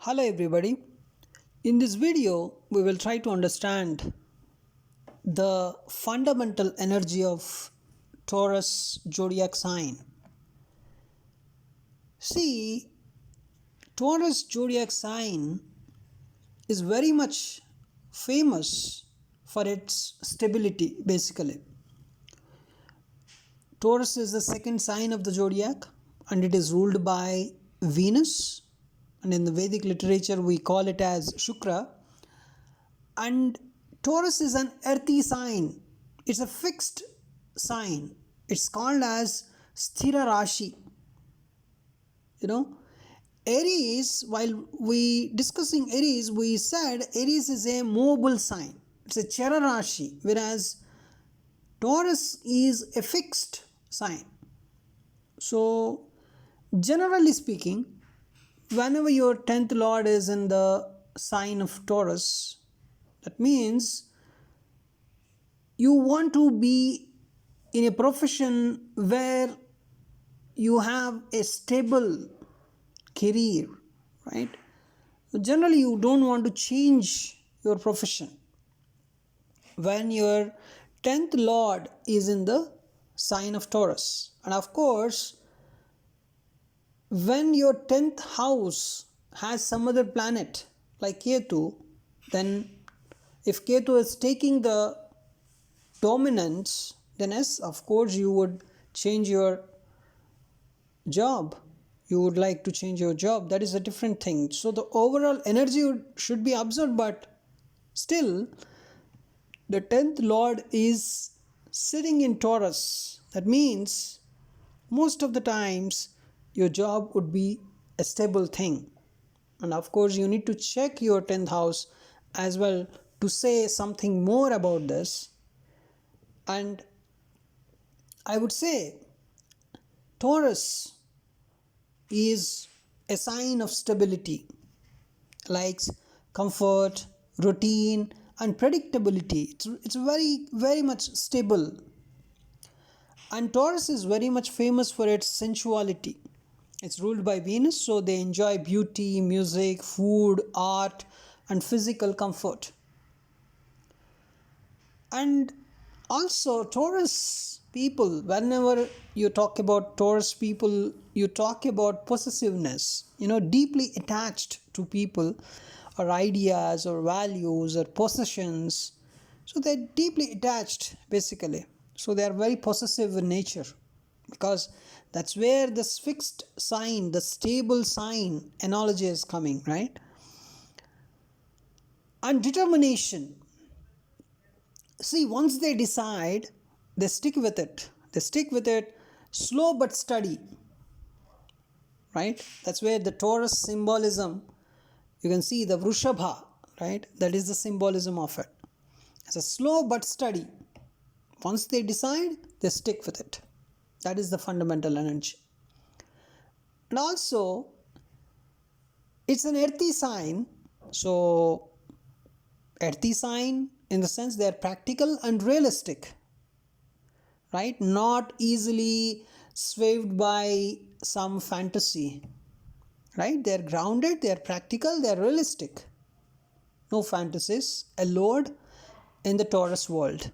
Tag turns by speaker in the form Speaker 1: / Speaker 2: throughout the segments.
Speaker 1: Hello everybody. In this video, we will try to understand the fundamental energy of Taurus zodiac sign. See, Taurus zodiac sign is very much famous for its stability basically. Taurus is the second sign of the zodiac and it is ruled by Venus, and in the Vedic literature we call it as Shukra. And Taurus is an earthy sign. It's a fixed sign. It's called as Sthira Rashi. Aries, while we discussing Aries, we said Aries is a mobile sign. It's a Chara Rashi, whereas Taurus is a fixed sign. So, generally speaking, whenever your 10th lord is in the sign of Taurus, that means you want to be in a profession where you have a stable career, right? Generally, you don't want to change your profession when your 10th lord is in the sign of Taurus. And of course, when your 10th house has some other planet like Ketu, then if Ketu is taking the dominance, then yes, of course you would change your job. You would like to change your job. That is a different thing. So the overall energy should be observed, but still the 10th lord is sitting in Taurus. That means most of the times your job would be a stable thing. And of course you need to check your 10th house as well to say something more about this. And I would say Taurus is a sign of stability, likes comfort, routine and predictability. It's very much stable. And Taurus is very much famous for its sensuality. It's ruled by Venus, so they enjoy beauty, music, food, art and physical comfort. And also Taurus people, whenever you talk about Taurus people, you talk about possessiveness, deeply attached to people or ideas or values or possessions. So they're deeply attached basically. So they are very possessive in nature, because that's where this fixed sign, the stable sign analogy is coming, right? And determination. See, once they decide, they stick with it. They stick with it, slow but steady, right? That's where the Taurus symbolism, you can see the Vrushabha, right? That is the symbolism of it. It's a slow but steady. Once they decide, they stick with it. That is the fundamental energy. And also, it's an earthy sign. So, earthy sign in the sense they are practical and realistic, right? Not easily swayed by some fantasy, right? They are grounded, they are practical, they are realistic. No fantasies allowed in the Taurus world.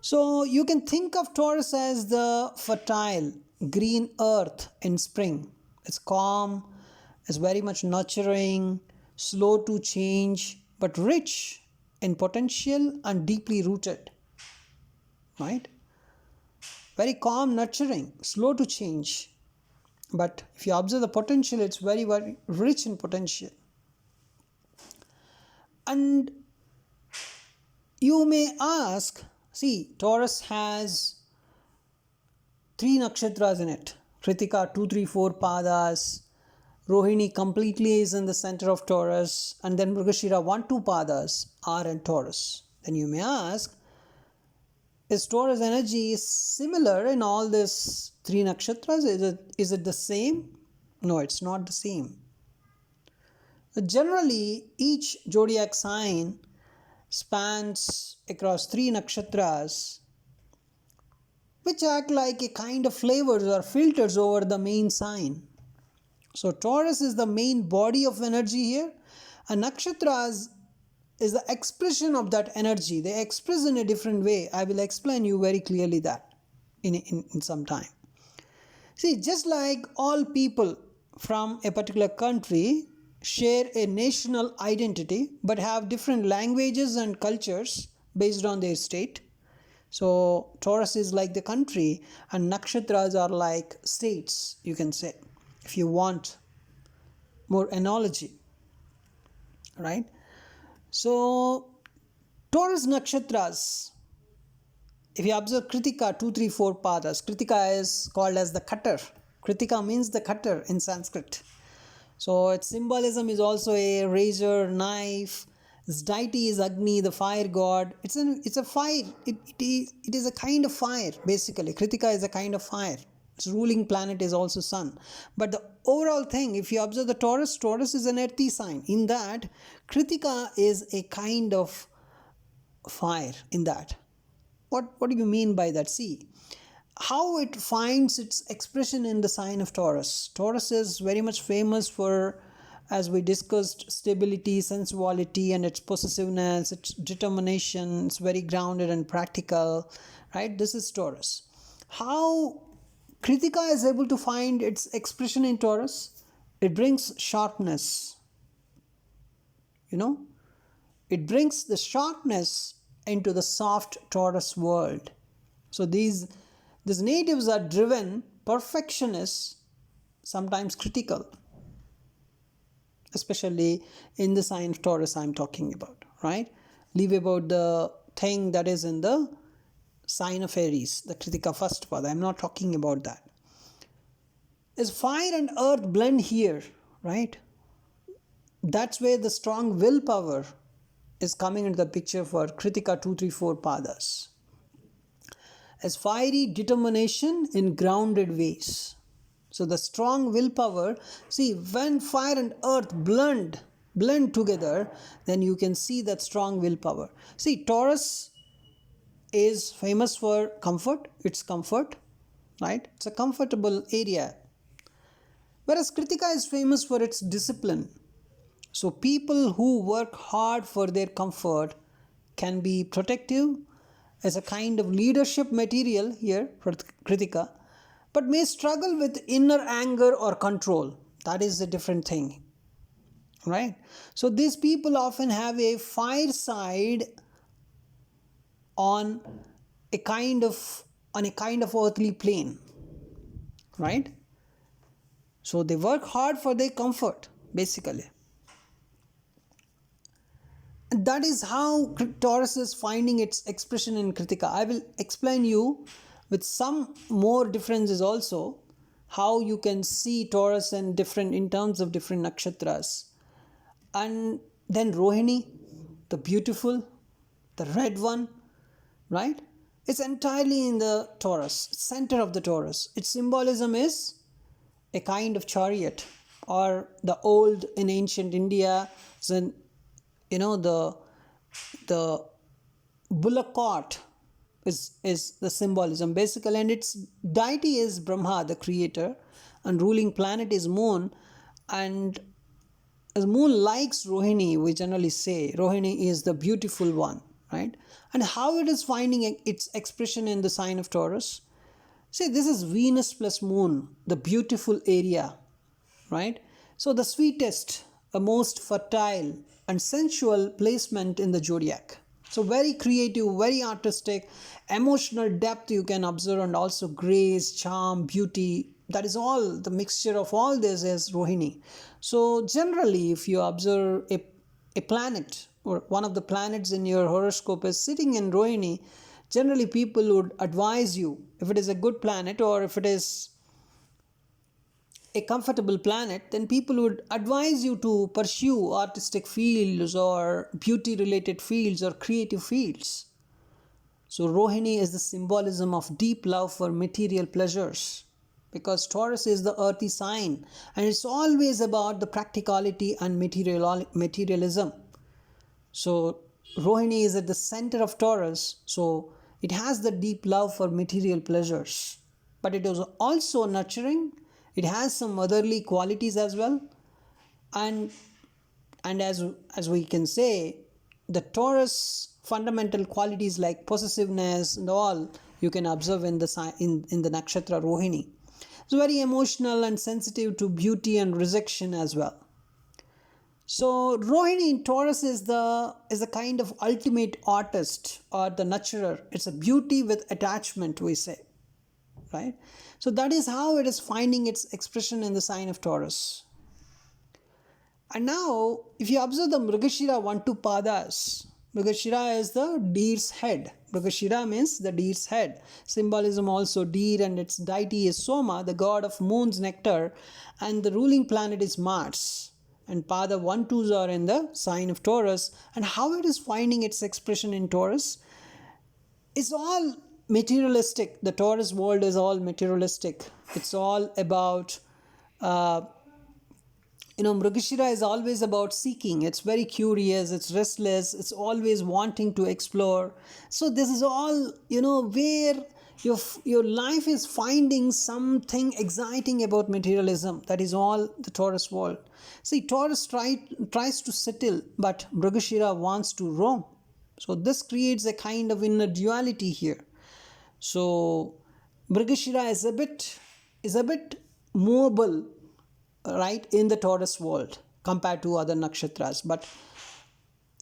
Speaker 1: So you can think of Taurus as the fertile green earth in spring. It's calm, it's very much nurturing, slow to change, but rich in potential and deeply rooted, right? Very calm, nurturing, slow to change. But if you observe the potential, it's very rich in potential. And you may ask, see, Taurus has 3 nakshatras in it. Kritika 2, 3, 4 padas. Rohini completely is in the center of Taurus. And then Mrigashira 1, 2 padas are in Taurus. Then you may ask, is Taurus energy similar in all these 3 nakshatras? Is it the same? No, it's not the same. Generally, each zodiac sign spans across 3 nakshatras, which act like a kind of flavors or filters over the main sign. So Taurus is the main body of energy here, and nakshatras is the expression of that energy. They express in a different way. I will explain you very clearly that in some time. See, just like all people from a particular country share a national identity but have different languages and cultures based on their state. So Taurus is like the country and nakshatras are like states, you can say, if you want more analogy, right? So Taurus nakshatras, if you observe Kritika 2, 3, 4 padas, Kritika is called as the cutter. Kritika means the cutter in Sanskrit. So its symbolism is also a razor, knife. Its deity is Agni, the fire god. It's a fire. It is a kind of fire, basically. Kritika is a kind of fire. Its ruling planet is also sun. But the overall thing, if you observe the Taurus, Taurus is an earthy sign. In that, Kritika is a kind of fire in that. What do you mean by that? See, how it finds its expression in the sign of Taurus. Taurus is very much famous for, as we discussed, stability, sensuality, and its possessiveness, its determination. It's very grounded and practical, right? This is Taurus. How Kritika is able to find its expression in Taurus? It brings sharpness. It brings the sharpness into the soft Taurus world. So these natives are driven, perfectionists, sometimes critical, especially in the sign of Taurus I'm talking about, right? Leave about the thing that is in the sign of Aries, the Kritika first pada. I'm not talking about that. As fire and earth blend here, right? That's where the strong willpower is coming into the picture for Kritika 2, 3, 4 padas. As fiery determination in grounded ways. So the strong willpower, see, when fire and earth blend together, then you can see that strong willpower. See, Taurus is famous for comfort. It's comfort, right? It's a comfortable area. Whereas Kritika is famous for its discipline. So people who work hard for their comfort can be protective as a kind of leadership material here for Kritika, but may struggle with inner anger or control. That is a different thing, right? So these people often have a fire side on a kind of earthly plane, right? So they work hard for their comfort, basically. And that is how Taurus is finding its expression in Kritika. I will explain you with some more differences also how you can see Taurus in terms of different nakshatras. And then Rohini, the beautiful, the red one, right? It's entirely in the Taurus, center of the Taurus. Its symbolism is a kind of chariot, or the old in ancient India, the bullock cart is the symbolism basically, and its deity is Brahma, the creator, and ruling planet is Moon. And as Moon likes Rohini, we generally say Rohini is the beautiful one, right? And how it is finding its expression in the sign of Taurus? See, this is Venus plus Moon, the beautiful area, right? So the sweetest, the most fertile and sensual placement in the zodiac. So very creative, very artistic, emotional depth you can observe, and also grace, charm, beauty. That is all, the mixture of all this is Rohini. So generally, if you observe a planet, or one of the planets in your horoscope is sitting in Rohini, generally people would advise you, if it is a good planet or if it is a comfortable planet, then people would advise you to pursue artistic fields or beauty related fields or creative fields. So Rohini is the symbolism of deep love for material pleasures, because Taurus is the earthy sign and it's always about the practicality and materialism. So Rohini is at the center of Taurus, so it has the deep love for material pleasures, but it is also nurturing It has some motherly qualities as well. And as we can say, the Taurus fundamental qualities like possessiveness and all you can observe in the nakshatra Rohini. It's very emotional and sensitive to beauty and rejection as well. So Rohini in Taurus is a kind of ultimate artist or the nurturer. It's a beauty with attachment, we say, right? So that is how it is finding its expression in the sign of Taurus. And now, if you observe the Mrigashira 1-2 padas, Mrigashira is the deer's head. Mrigashira means the deer's head. Symbolism also deer, and its deity is Soma, the god of moon's nectar, and the ruling planet is Mars. And pada 1-2s are in the sign of Taurus. And how it is finding its expression in Taurus? It's all materialistic. The Taurus world is all materialistic. It's all about Mrigashira is always about seeking. It's very curious, it's restless, it's always wanting to explore. So this is all, where your life is finding something exciting about materialism. That is all the Taurus world. See, Taurus tries to settle, but Mrigashira wants to roam. So this creates a kind of inner duality here. So Mrigashira is a bit movable, right, in the Taurus world compared to other nakshatras, but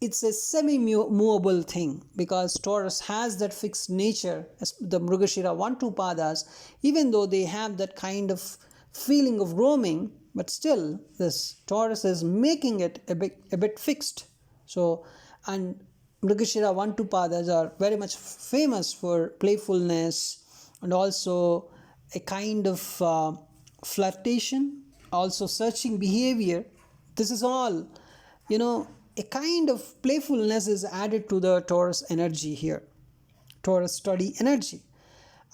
Speaker 1: it's a semi-movable thing because Taurus has that fixed nature as the Mrigashira 1-2 padas, even though they have that kind of feeling of roaming, but still this Taurus is making it a bit fixed. So, and Mrigashira 1-2 padas are very much famous for playfulness and also a kind of flirtation, also searching behavior. This is all, a kind of playfulness is added to the Taurus energy here, Taurus study energy.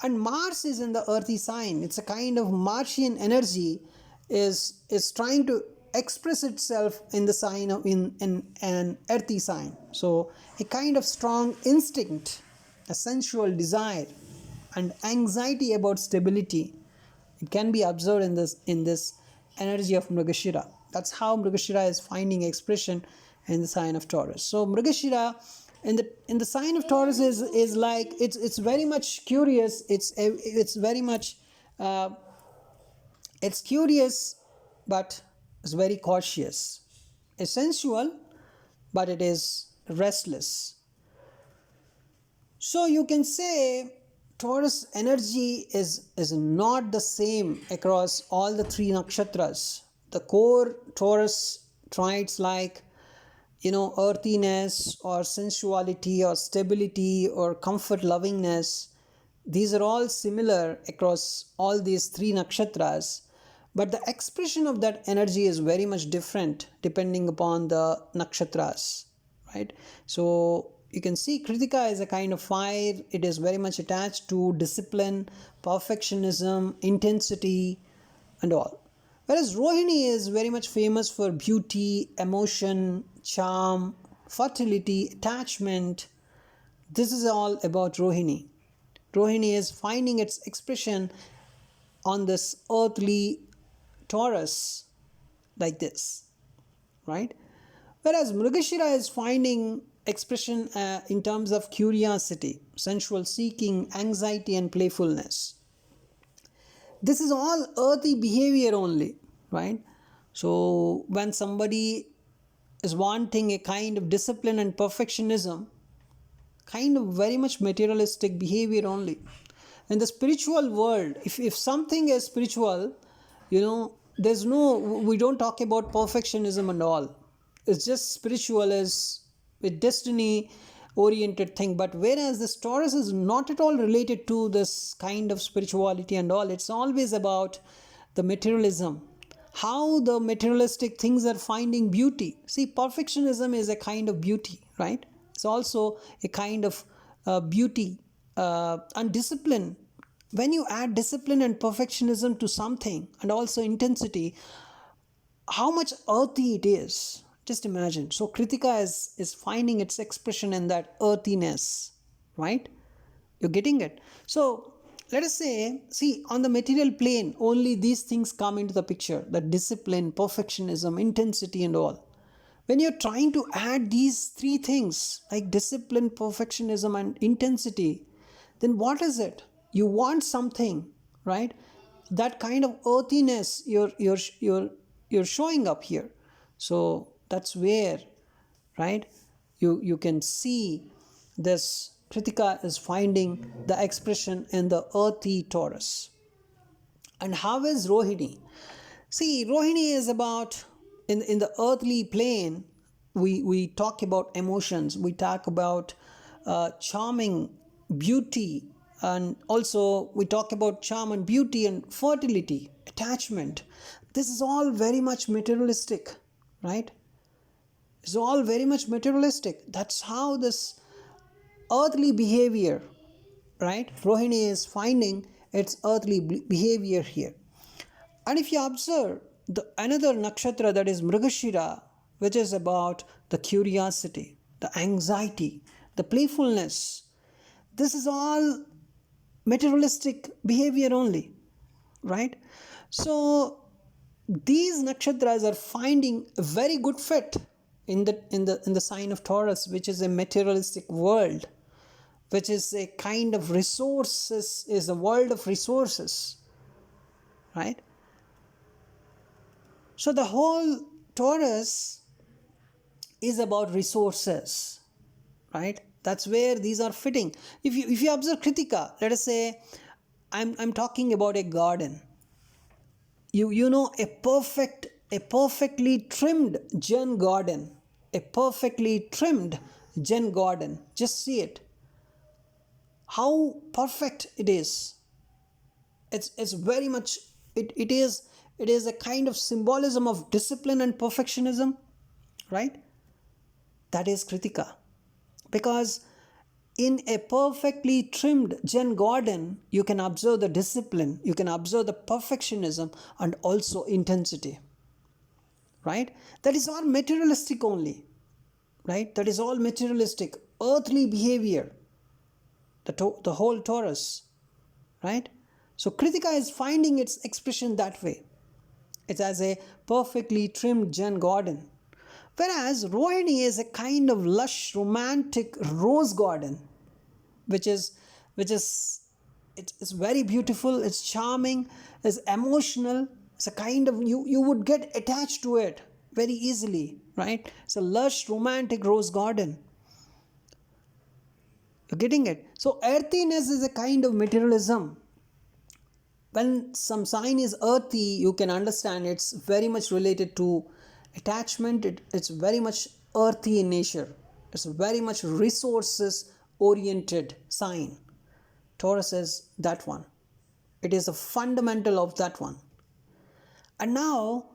Speaker 1: And Mars is in the earthy sign. It's a kind of Martian energy is trying to express itself in the sign of in an earthy sign. So a kind of strong instinct, a sensual desire, and anxiety about stability. It can be observed in this energy of Mrigashira. That's how Mrigashira is finding expression in the sign of Taurus. So Mrigashira in the sign of Taurus is like it's very much curious. It's very much it's curious, but it's very cautious. It's sensual, but it is restless. So you can say Taurus energy is not the same across all the three nakshatras. The core Taurus traits like earthiness or sensuality or stability or comfort lovingness, these are all similar across all these three nakshatras, but the expression of that energy is very much different depending upon the nakshatras, right? So you can see Kritika is a kind of fire. It is very much attached to discipline, perfectionism, intensity, and all. Whereas Rohini is very much famous for beauty, emotion, charm, fertility, attachment. This is all about Rohini. Rohini is finding its expression on this earthly Taurus like this, right? Whereas Mrigashira is finding expression in terms of curiosity, sensual seeking, anxiety, and playfulness. This is all earthy behavior only, right? So when somebody is wanting a kind of discipline and perfectionism, kind of very much materialistic behavior only. In the spiritual world, if something is spiritual, we don't talk about perfectionism and all. It's just spiritual is a destiny oriented thing. But whereas this Taurus is not at all related to this kind of spirituality and all, it's always about the materialism, how the materialistic things are finding beauty. See, perfectionism is a kind of beauty, right? It's also a kind of beauty and discipline. When you add discipline and perfectionism to something and also intensity, how much earthy it is. Just imagine. So Kritika is finding its expression in that earthiness, right? You're getting it. So let us say, see, on the material plane, only these things come into the picture, the discipline, perfectionism, intensity and all. When you're trying to add these three things like discipline, perfectionism and intensity, then what is it? You want something, right? That kind of earthiness you're showing up here. So that's where, right, you can see this Kritika is finding the expression in the earthy Taurus. And how is Rohini? See, Rohini is about, in the earthly plane, we talk about emotions, we talk about charming, beauty, and also we talk about charm and beauty and fertility, attachment. This is all very much materialistic, right? It's all very much materialistic. That's how this earthly behavior, right? Rohini is finding its earthly behavior here. And if you observe the another nakshatra, that is Mrigashira, which is about the curiosity, the anxiety, the playfulness, this is all materialistic behavior only, right? So these nakshatras are finding a very good fit in the sign of Taurus, which is a materialistic world, which is a kind of resources, is a world of resources, right? So the whole Taurus is about resources, right? That's where these are fitting. If you observe Kritika, let us say I'm talking about a garden. You know, a perfectly trimmed Zen garden, a perfectly trimmed Zen garden. Just see it. How perfect it is. It's very much it is a kind of symbolism of discipline and perfectionism, right? That is Kritika. Because in a perfectly trimmed Zen garden, you can observe the discipline, you can observe the perfectionism and also intensity, right? That is all materialistic only, right? That is all materialistic, earthly behavior, the whole Taurus, right? So Kritika is finding its expression that way. It's as a perfectly trimmed Zen garden. Whereas Rohini is a kind of lush, romantic rose garden, which is it's very beautiful, it's charming, it's emotional. It's a kind of you would get attached to it very easily, right? It's a lush, romantic rose garden. You're getting it? So earthiness is a kind of materialism. When some sign is earthy, you can understand it's very much related to attachment. It's very much earthy in nature. It's very much resources oriented sign. Taurus is that one. It is a fundamental of that one. And now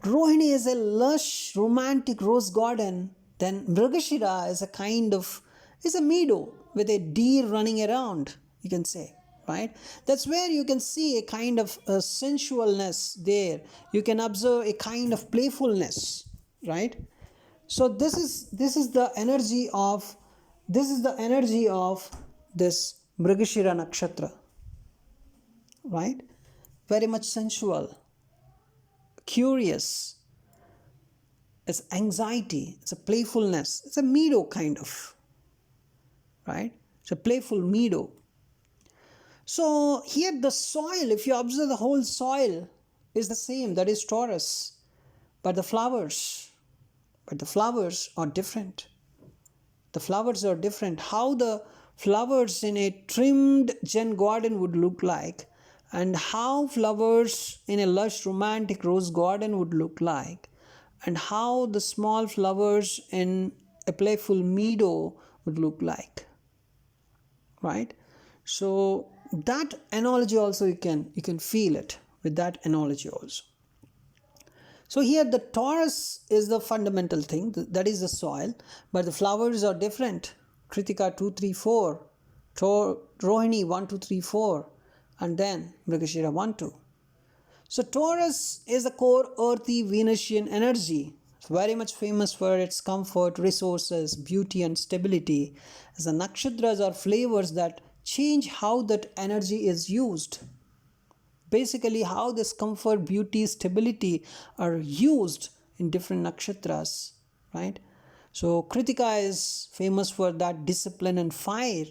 Speaker 1: Rohini is a lush romantic rose garden. Then Mrigashira is a kind of, is a meadow with a deer running around, you can say, right? That's where you can see a kind of sensualness there. You can observe a kind of playfulness, right? So this is the energy of this Mrigashira nakshatra, right? Very much sensual, curious. It's anxiety, it's a playfulness, it's a meadow kind of, right? It's a playful meadow. So here the soil, if you observe the whole soil is the same, that is Taurus. But the flowers are different. The flowers are different. How the flowers in a trimmed Zen garden would look like, and how flowers in a lush romantic rose garden would look like, and how the small flowers in a playful meadow would look like, right? So that analogy also you can feel it with that analogy also. So here the Taurus is the fundamental thing, that is the soil, but the flowers are different. Kritika 2, 3, 4, Rohini 1, 2, 3, 4, and then Mrigashira 1, 2. So Taurus is a core earthy Venusian energy. It's very much famous for its comfort, resources, beauty and stability. As the nakshatras are flavors that change how that energy is used. Basically, how this comfort, beauty, stability are used in different nakshatras, right? So Kritika is famous for that discipline and fire,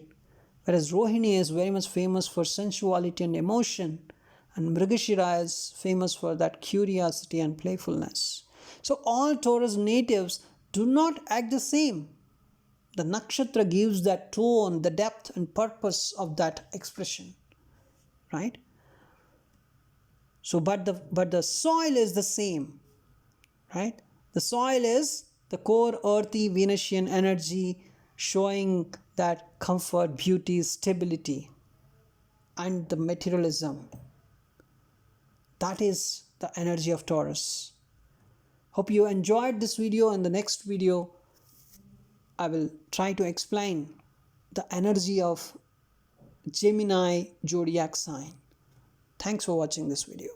Speaker 1: whereas Rohini is very much famous for sensuality and emotion, and Mrigashira is famous for that curiosity and playfulness. So all Taurus natives do not act the same. The nakshatra gives that tone, the depth and purpose of that expression, right? So, but the soil is the same, right? The soil is the core earthy Venusian energy, showing that comfort, beauty, stability, and the materialism. That is the energy of Taurus. Hope you enjoyed this video. In the next video, I will try to explain the energy of Gemini zodiac sign. Thanks for watching this video.